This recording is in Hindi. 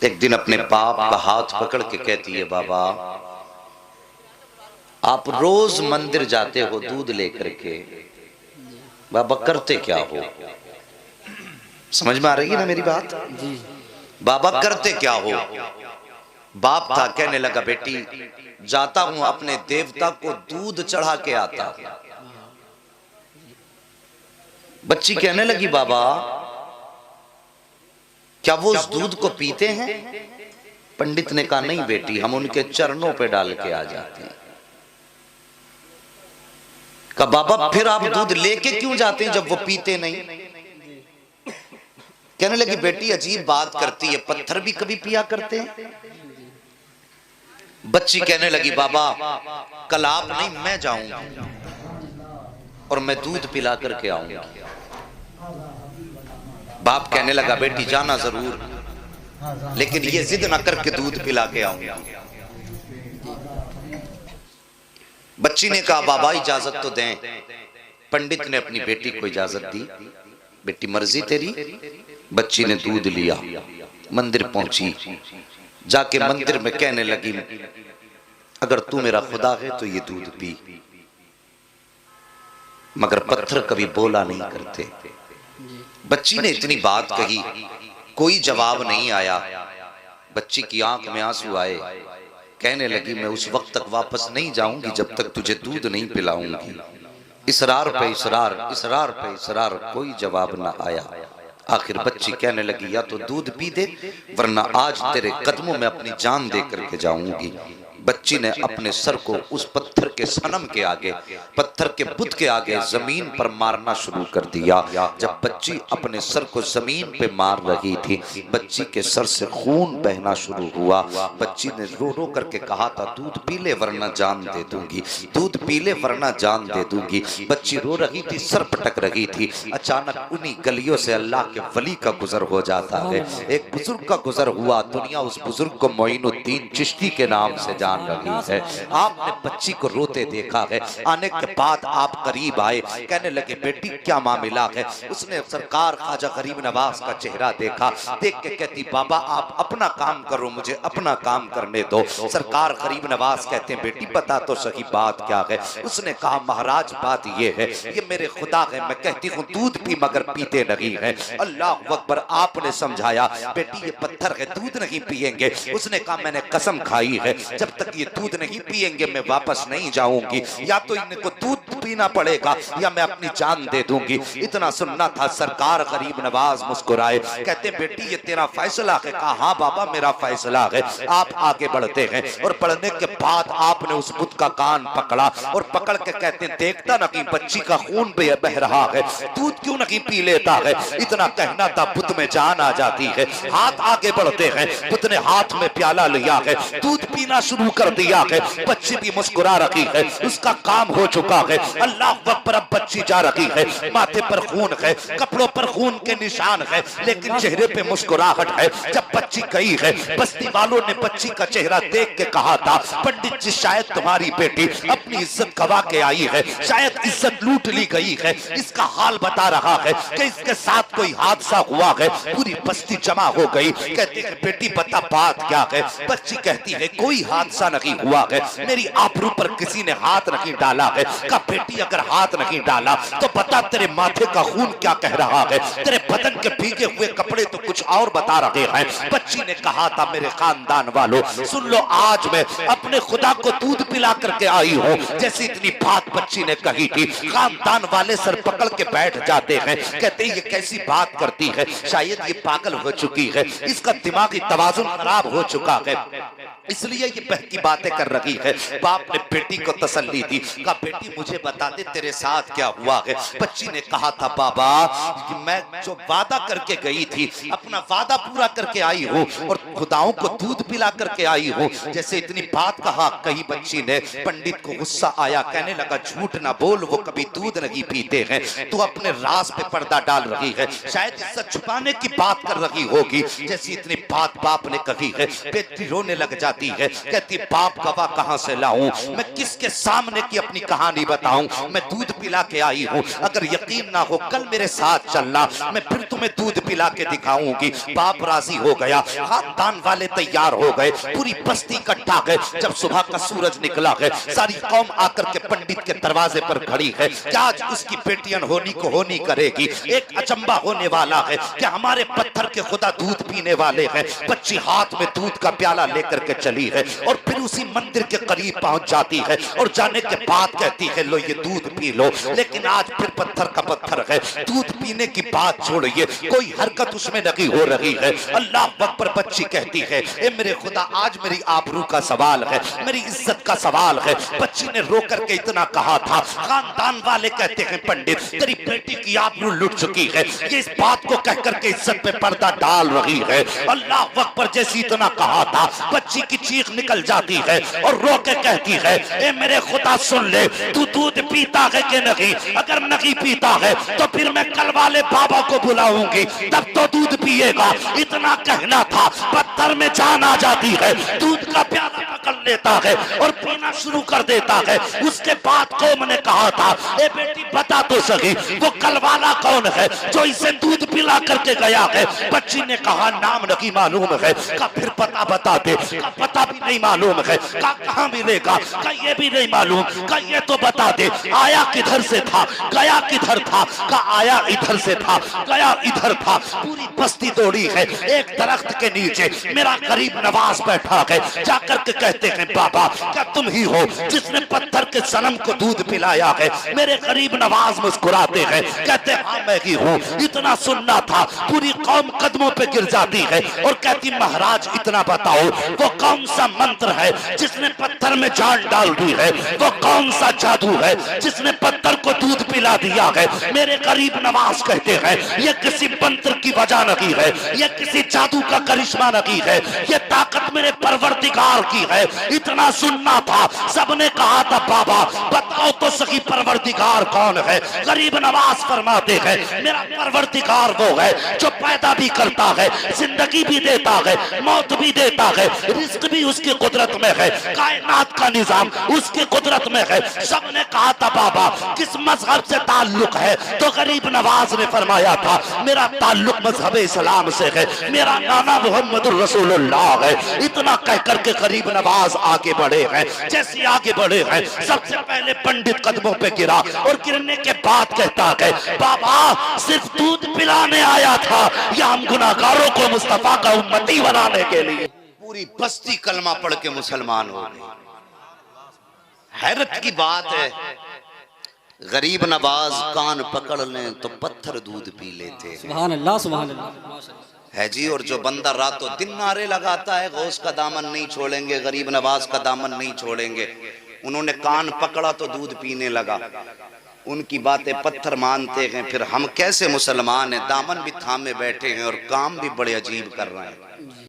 एक दिन अपने बाप का हाथ पकड़ के कहती है, बाबा आप रोज मंदिर जाते हो दूध लेकर के, बाबा करते क्या हो? समझ में आ रही है ना मेरी बात? बाबा करते क्या हो? बाप था, कहने लगा बेटी जाता हूं अपने देवता को दूध चढ़ा के आता। बच्ची कहने लगी, बाबा क्या वो उस दूध को पीते हैं? पंडित ने कहा, नहीं बेटी, हम उनके चरणों पे डाल के आ जाते हैं। कहा, बाबा फिर आप दूध लेके क्यों जाते हैं जब वो पीते नहीं? कहने लगी, बेटी अजीब बात करती है, पत्थर भी कभी पिया करते हैं? बच्ची कहने लगी, बाबा कल आप नहीं मैं जाऊंगी और मैं दूध पिला करके आऊंगी। बाप कहने लगा, बेटी जाना जरूर, लेकिन ये जिद ना करके दूध पिला के आऊंगी। बच्ची ने कहा, बाबा इजाजत तो दें। पंडित ने अपनी बेटी को इजाजत दी, बेटी मर्जी तेरी। बच्ची ने दूध लिया, मंदिर पहुंची, जाके मंदिर में कहने लगी, अगर तू मेरा खुदा है तो ये दूध पी। मगर पत्थर कभी बोला नहीं करते। बच्ची ने इतनी बात कही, कोई जवाब नहीं आया। बच्ची की आंख में आंसू आए, कहने लगी, मैं उस वक्त तक वापस नहीं जाऊंगी जब तक तुझे दूध नहीं पिलाऊंगी। इसरार पे इसरार, इसरार पे इसरार, कोई जवाब ना आया। आखिर बच्ची कहने लगी, या तो दूध पी दे वरना आज तेरे कदमों में अपनी जान दे करके जाऊंगी। बच्ची ने अपने सर को उस पत्थर के सनम के आगे, पत्थर के बुत के आगे जमीन पर मारना शुरू कर दिया। जब बच्ची अपने सर को जमीन पे मार रही थी, बच्ची के सर से खून बहना शुरू हुआ। बच्ची ने रो रो करके कहा था, दूध पी ले वरना जान दे दूंगी, दूध पी ले वरना जान दे दूंगी। बच्ची रो रही थी, सर पटक रही थी। अचानक उन्हीं गलियों से अल्लाह के वली का गुजर हो जाता है। एक बुजुर्ग का गुजर हुआ। दुनिया उस बुजुर्ग को मोइनुद्दीन चिश्ती के नाम से जान रही है। आपने बच्ची को रोते देखा है। आने के बाद आप करीब आए, कहने लगे, बेटी क्या मामला है? उसने सरकार ख्वाजा गरीब नवाज का चेहरा देखा, देख के कहती, बाबा आप अपना काम करो, मुझे अपना काम करने दो। सरकार गरीब नवाज कहते हैं, बेटी बता तो सही बात क्या है? उसने कहा, महाराज बात ये है, ये मेरे खुदा है, मैं कहती हूँ दूध पी मगर पीते नहीं है। अल्लाह अकबर। आपने समझाया, बेटी ये पत्थर है, दूध नहीं पिएंगे। उसने कहा, मैंने कसम खाई है, जब तक ये दूध नहीं पिएंगे मैं वापस नहीं जाऊंगी, या तो इनको दूध पीना पड़ेगा या मैं अपनी जान दे दूंगी। इतना सुनना था। सरकार गरीब नवाज मुस्कुराए, कहते, बेटी ये तेरा फैसला है? कहा, हाँ बाबा मेरा फैसला है। आप आगे बढ़ते हैं और बढ़ने के बाद आपने उस बुत का कान पकड़ा और पकड़ के कहते, देखता नहीं बच्ची का खून बह रहा है, दूध क्यों नहीं पी लेता है? इतना कहना था, बुत में जान आ जाती है। हाथ आगे बढ़ते हैं, बुत ने हाथ में प्याला लिया है, दूध पीना शुरू कर दिया है। बच्ची भी मुस्कुरा रही है, उसका काम हो चुका है। अल्लाह अकबर। अब बच्ची जा रही है, माथे पर खून है, कपड़ों पर खून के निशान है, लेकिन चेहरे पे मुस्कुराहट है। जब बच्ची गई है, बस्ती वालों ने बच्ची का चेहरा देख के कहा था, पंडित जी शायद तुम्हारी बेटी अपनी इज्जत गवा के आई है, शायद इज्जत लूट ली गई है। इसका हाल बता रहा है कि इसके साथ कोई हादसा हुआ है। पूरी बस्ती जमा हो गई, कहती है, बेटी बता बात क्या है? बच्ची कहती है, कोई हादसा नहीं हुआ है, मेरी आबरू पर किसी ने हाथ नहीं डाला है। कहा, बेटी अगर हाथ नहीं डाला तो बता तेरे माथे का खून क्या कह रहा है? तेरे बदन के भीगे हुए कपड़े तो कुछ और बता रहे हैं। बच्ची ने कहा था, मेरे खानदान वालों सुन लो, आज मैं अपने खुदा को दूध पिला करके आई हूँ। जैसे इतनी बात बच्ची ने कही थी, खानदान वाले सर पकड़ के बैठ जाते हैं, कहते ये कैसी बात करती है? शायद ये पागल हो चुकी है, इसका दिमागी तवाजुन खराब हो चुका है, इसलिए ये बहकी बातें कर रही है। बाप ने बेटी को तसल्ली दी, कहा, बेटी मुझे बता दे तेरे साथ क्या हुआ है? बच्ची ने कहा था, बाबा कि मैं जो वादा करके गई थी, अपना वादा पूरा करके आई हूँ और खुदाओं को दूध पिला करके आई हूँ। जैसे इतनी बात कही बच्ची ने, पंडित को गुस्सा आया, कहने लगा, झूठ ना बोल, वो कभी दूध नहीं पीते हैं, तू अपने राज पे पर्दा डाल रही है, शायद इज्जत छुपाने की बात कर रही होगी। जैसी इतनी बात बाप ने कही है, बेटी रोने लग जाती है, कहती, बाप गवाह कहां से लाऊं, मैं किसके सामने की अपनी कहानी बताऊं। मैं दूध पिला के आई हूं, अगर यकीन ना हो कल मेरे साथ चलना, मैं फिर तुम्हें दूध पिला के दिखाऊंगी। बाप राजी हो गया, खानदान वाले तैयार हो गए, पूरी बस्ती इकट्ठा गए। जब सुबह का सूरज निकला है, सारी कौम आकर के पंडित के दरवाजे पर खड़ी है कि आज उसकी बेटियां होनी को होनी करेगी। एक अचंबा होने वाला है कि हमारे पत्थर के खुदा दूध पीने वाले हैं। बच्ची हाथ में दूध का प्याला लेकर के चली है और फिर उसी मंदिर के करीब पहुंच जाती है और जाने के बाद कहती है लो ये दूध पी लो। लेकिन आज फिर पत्थर का पत्थर है, दूध पीने की बात छोड़िए, कोई हरकत उसमें नहीं हो रही है। अल्लाह अकबर बच्ची कहती है ए मेरे खुदा आज मेरी आबरू का सवाल है, मेरी इज्जत का सवाल है। बच्ची ने रो करके इतना कहा था। खानदान वाले कहते हैं पंडित तेरी बेटी की आबरू लुट चुकी है, ये इस बात को कहकर के इज्जत पे पर्दा डाल रही है। अल्लाह अकबर जैसी इतना कहा था, बच्ची की चीख निकल जाती है और रो के कहती है ए मेरे खुदा सुन ले, तू दूध पीता है कि नहीं? अगर नहीं पीता है तो फिर मैं कल वाले बाबा को बुलाऊंगी, तब तो दूध पिएगा। इतना कहना था, पत्थर में जान आ जाती है, दूध का प्याला पकड़ लेता है और पीना शुरू कर देता है। उसके बाद कौम ने कहा था ए बेटी बता तो सही वो कल वाला कौन है जो इसे दूध पिला करके गया है। बच्ची ने कहा नाम नहीं मालूम है। का फिर पता बता दे। का पता भी नहीं मालूम है। का कहां मिलेगा? का ये भी नहीं मालूम। का ये तो बता दे आया किधर से था, गया किधर था? का आया इधर से था, गया इधर था। पूरी बस्ती दौड़ी है। एक दरख्त के नीचे मेरा गरीब नवाज बैठा है। जाकर के कहते हैं बाबा क्या तुम ही हो जिसने पत्थर के सनम को दूध पिलाया है? मेरे गरीब नवाज मुस्कुराते हैं, कहते हाँ मैं ही हूँ। इतना सुनना था, पूरी कौम कदमों पे गिर जाती है और कहती महाराज इतना बताओ वो कौन सा मंत्र है जिसने पत्थर में जान डाल दी है? वो कौन सा जादू है जिसने पत्थर को दूध पिला दिया है? मेरे गरीब नवाज कहते हैं ये किसी मंत्र की वजह नहीं है, ये किसी जादू का करिश्मा नहीं है, ये ताकत मेरे परवरदिगार की है। इतना सुनना था, सबने कहा था बाबा बताओ तो सही परवरदिगार कौन है? गरीब नवाज फरमाते हैं मेरा परवरदिगार वो है जो पैदा भी करता है, जिंदगी भी देता है, मौत भी देता है, रिस्क भी उसकी कुदरत में है, कायनात का निजाम उसकी कुदरत में है। सबने कहा था बाबा किस मजहब से ताल्लुक है? तो गरीब नवाज ने फरमाया था मेरा ताल्लुक मजहब इस्लाम से है, मेरा नाना मोहम्मद रसूलुल्लाह है। इतना कहकर के गरीब नवाज आगे बढ़े हैं। जैसे आगे बढ़े हैं सबसे पहले पंडित कदमों पे गिरा और गिरने के बाद कहता है बाबा सिर्फ दूध पिलाने आया था या हम गुनाहगारों को मुस्तफा का उम्मती बनाने के लिए? पूरी बस्ती कलमा पढ़ के मुसलमान हो गई। हैरत की बात है, गरीब नवाज कान पकड़ लें तो पत्थर दूध पी लेते हैं। सुभान अल्लाह, सुभान अल्लाह है जी। और जो बंदा रातों दिन नारे लगाता है गौस का दामन नहीं छोड़ेंगे, गरीब नवाज का दामन नहीं छोड़ेंगे, उन्होंने कान पकड़ा तो दूध पीने लगा। उनकी बातें पत्थर मानते हैं, फिर हम कैसे मुसलमान हैं? दामन भी थामे बैठे हैं और काम भी बड़े अजीब कर रहे हैं।